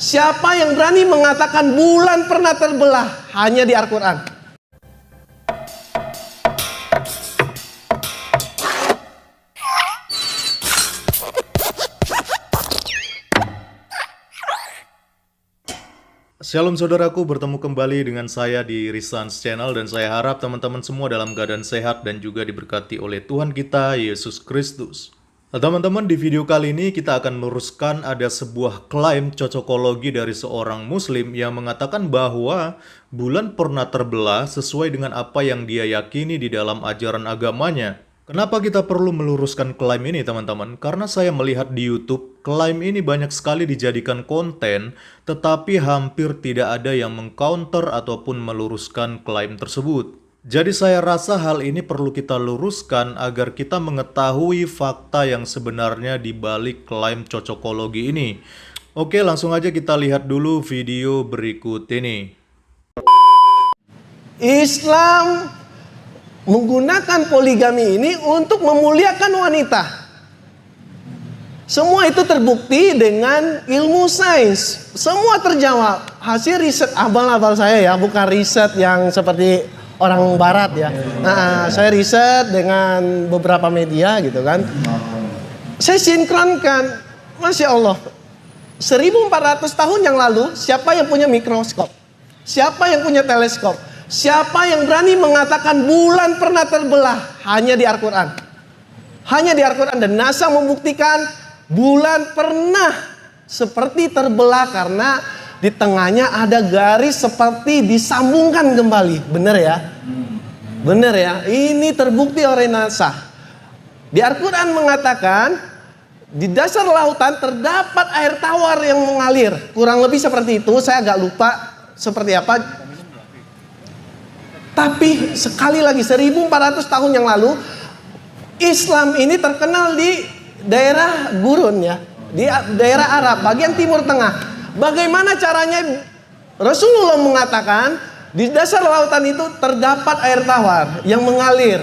Siapa yang berani mengatakan bulan pernah terbelah? Hanya di Al-Quran. Shalom saudaraku, bertemu kembali dengan saya di Risans Channel dan saya harap teman-teman semua dalam keadaan sehat dan juga diberkati oleh Tuhan kita Yesus Kristus. Nah, teman-teman, di video kali ini kita akan meluruskan ada sebuah klaim cocokologi dari seorang muslim yang mengatakan bahwa bulan pernah terbelah sesuai dengan apa yang dia yakini di dalam ajaran agamanya. Kenapa kita perlu meluruskan klaim ini, teman-teman? Karena saya melihat di YouTube, klaim ini banyak sekali dijadikan konten, tetapi hampir tidak ada yang mengcounter ataupun meluruskan klaim tersebut. Jadi saya rasa hal ini perlu kita luruskan agar kita mengetahui fakta yang sebenarnya di balik klaim cocokologi ini. Oke, langsung aja kita lihat dulu video berikut ini. Islam menggunakan poligami ini untuk memuliakan wanita. Semua itu terbukti dengan ilmu sains. Semua terjawab. Hasil riset abal-abal saya ya, bukan riset yang seperti orang barat ya. Nah, saya riset dengan beberapa media gitu kan. Saya sinkronkan. Masya Allah. 1400 tahun yang lalu, siapa yang punya mikroskop? Siapa yang punya teleskop? Siapa yang berani mengatakan bulan pernah terbelah? Hanya di Al-Quran. Hanya di Al-Quran. Dan NASA membuktikan bulan pernah seperti terbelah karena di tengahnya ada garis seperti disambungkan kembali. Benar ya? Benar ya? Ini terbukti oleh NASA. Di Al-Quran mengatakan di dasar lautan terdapat air tawar yang mengalir. Kurang lebih seperti itu. Saya agak lupa seperti apa. Tapi sekali lagi 1400 tahun yang lalu Islam ini terkenal di daerah gurun ya, di daerah Arab, bagian timur tengah. Bagaimana caranya Rasulullah mengatakan di dasar lautan itu terdapat air tawar yang mengalir.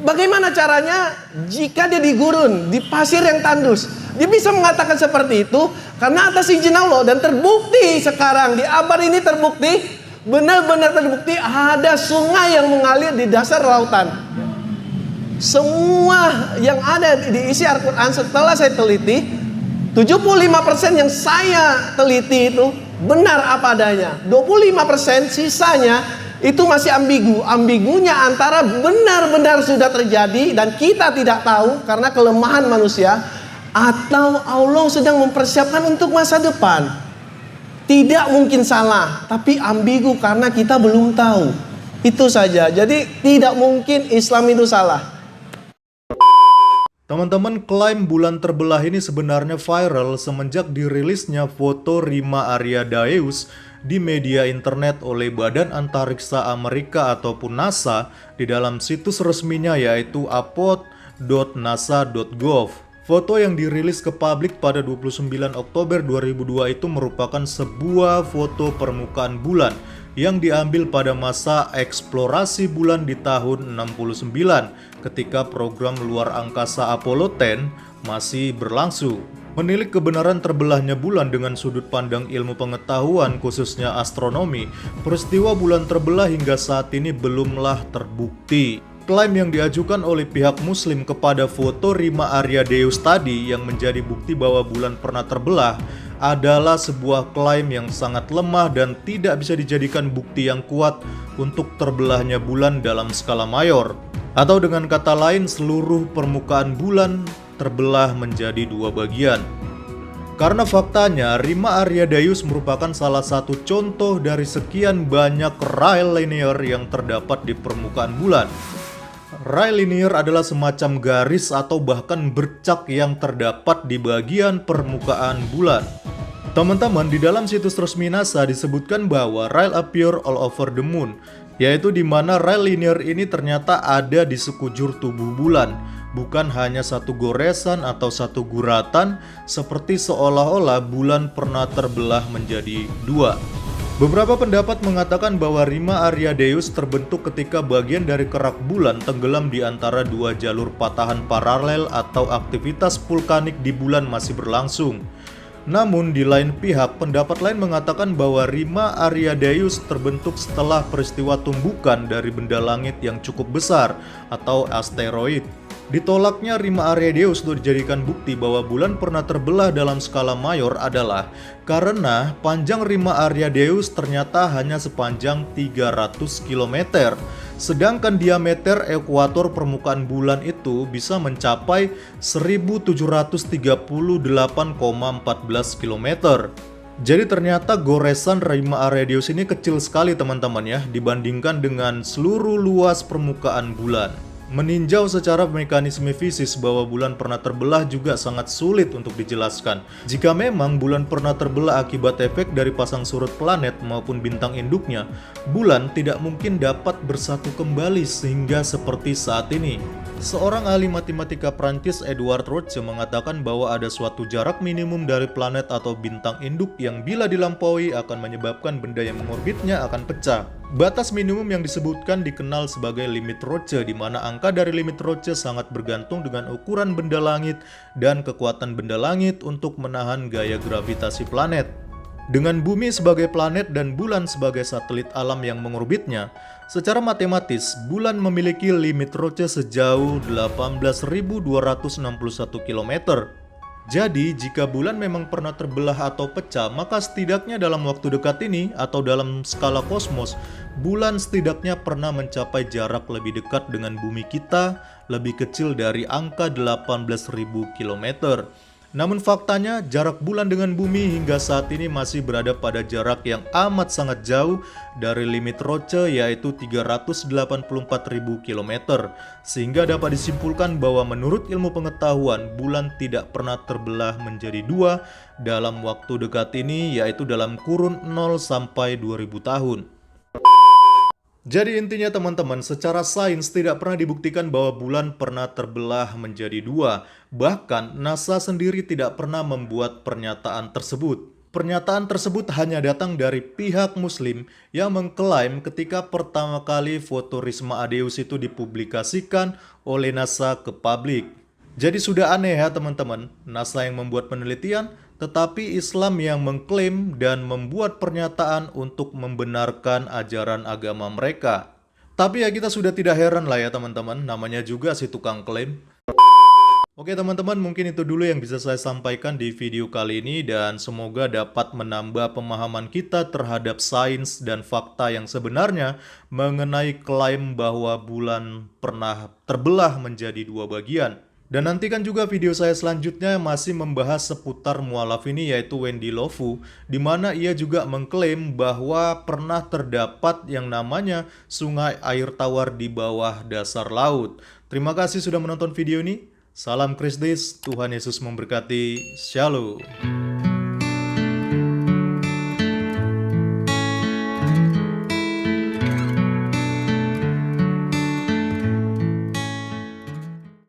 Bagaimana caranya jika dia di gurun, di pasir yang tandus? Dia bisa mengatakan seperti itu karena atas izin Allah. Dan terbukti sekarang di abad ini terbukti, benar-benar terbukti ada sungai yang mengalir di dasar lautan. Semua yang ada di isi Al-Quran setelah saya teliti, 75% yang saya teliti itu benar apa adanya. 25% sisanya itu masih ambigu. Ambigunya antara benar-benar sudah terjadi dan kita tidak tahu karena kelemahan manusia, atau Allah sedang mempersiapkan untuk masa depan. Tidak mungkin salah, tapi ambigu karena kita belum tahu. Itu saja. Jadi tidak mungkin Islam itu salah. Teman-teman, klaim bulan terbelah ini sebenarnya viral semenjak dirilisnya foto Rima Aryadaeus di media internet oleh Badan Antariksa Amerika ataupun NASA di dalam situs resminya yaitu apod.nasa.gov. Foto yang dirilis ke publik pada 29 Oktober 2002 itu merupakan sebuah foto permukaan bulan yang diambil pada masa eksplorasi bulan di tahun 69 ketika program luar angkasa Apollo 10 masih berlangsung. Menilik kebenaran terbelahnya bulan dengan sudut pandang ilmu pengetahuan khususnya astronomi, peristiwa bulan terbelah hingga saat ini belumlah terbukti. Klaim yang diajukan oleh pihak muslim kepada foto Rima Aryadaeus tadi yang menjadi bukti bahwa bulan pernah terbelah adalah sebuah klaim yang sangat lemah dan tidak bisa dijadikan bukti yang kuat untuk terbelahnya bulan dalam skala mayor. Atau dengan kata lain, seluruh permukaan bulan terbelah menjadi dua bagian. Karena faktanya Rima Aryadaeus merupakan salah satu contoh dari sekian banyak rai linear yang terdapat di permukaan bulan. Rai linear adalah semacam garis atau bahkan bercak yang terdapat di bagian permukaan bulan. Teman-teman, di dalam situs resmi NASA disebutkan bahwa rai appear all over the moon, yaitu di mana rai linear ini ternyata ada di sekujur tubuh bulan, bukan hanya satu goresan atau satu guratan seperti seolah-olah bulan pernah terbelah menjadi dua. Beberapa pendapat mengatakan bahwa Rima Aryadaeus terbentuk ketika bagian dari kerak bulan tenggelam di antara dua jalur patahan paralel atau aktivitas vulkanik di bulan masih berlangsung. Namun di lain pihak, pendapat lain mengatakan bahwa Rima Ariadeus terbentuk setelah peristiwa tumbukan dari benda langit yang cukup besar atau asteroid. Ditolaknya Rima Ariadeus untuk dijadikan bukti bahwa bulan pernah terbelah dalam skala mayor adalah karena panjang Rima Ariadeus ternyata hanya sepanjang 300 km. Sedangkan diameter ekuator permukaan bulan itu bisa mencapai 1738,14 km. Jadi ternyata goresan Rima Ariadeus ini kecil sekali teman-teman ya, dibandingkan dengan seluruh luas permukaan bulan. Meninjau secara mekanisme fisis bahwa bulan pernah terbelah juga sangat sulit untuk dijelaskan. Jika memang bulan pernah terbelah akibat efek dari pasang surut planet maupun bintang induknya, bulan tidak mungkin dapat bersatu kembali sehingga seperti saat ini. Seorang ahli matematika Prancis, Edward Roche, mengatakan bahwa ada suatu jarak minimum dari planet atau bintang induk yang bila dilampaui akan menyebabkan benda yang mengorbitnya akan pecah. Batas minimum yang disebutkan dikenal sebagai limit Roche, di mana angka dari limit Roche sangat bergantung dengan ukuran benda langit dan kekuatan benda langit untuk menahan gaya gravitasi planet. Dengan bumi sebagai planet dan bulan sebagai satelit alam yang mengorbitnya, secara matematis bulan memiliki limit Roche sejauh 18.261 km. Jadi, jika bulan memang pernah terbelah atau pecah, maka setidaknya dalam waktu dekat ini atau dalam skala kosmos, bulan setidaknya pernah mencapai jarak lebih dekat dengan bumi kita, lebih kecil dari angka 18.000 km. Namun faktanya, jarak bulan dengan bumi hingga saat ini masih berada pada jarak yang amat sangat jauh dari limit Roche, yaitu 384.000 km. Sehingga dapat disimpulkan bahwa menurut ilmu pengetahuan, bulan tidak pernah terbelah menjadi dua dalam waktu dekat ini, yaitu dalam kurun 0 sampai 2000 tahun. Jadi intinya teman-teman, secara sains tidak pernah dibuktikan bahwa bulan pernah terbelah menjadi dua. Bahkan NASA sendiri tidak pernah membuat pernyataan tersebut. Pernyataan tersebut hanya datang dari pihak Muslim yang mengklaim ketika pertama kali foto Rima Ariadeus itu dipublikasikan oleh NASA ke publik. Jadi sudah aneh ya teman-teman, NASA yang membuat penelitian, tetapi Islam yang mengklaim dan membuat pernyataan untuk membenarkan ajaran agama mereka. Tapi ya kita sudah tidak heran lah ya teman-teman, namanya juga si tukang klaim. Oke teman-teman, mungkin itu dulu yang bisa saya sampaikan di video kali ini dan semoga dapat menambah pemahaman kita terhadap sains dan fakta yang sebenarnya mengenai klaim bahwa bulan pernah terbelah menjadi dua bagian. Dan nantikan juga video saya selanjutnya yang masih membahas seputar mualaf ini, yaitu Wendy Lofu, di mana ia juga mengklaim bahwa pernah terdapat yang namanya sungai air tawar di bawah dasar laut. Terima kasih sudah menonton video ini. Salam Kristus, Tuhan Yesus memberkati. Shalom.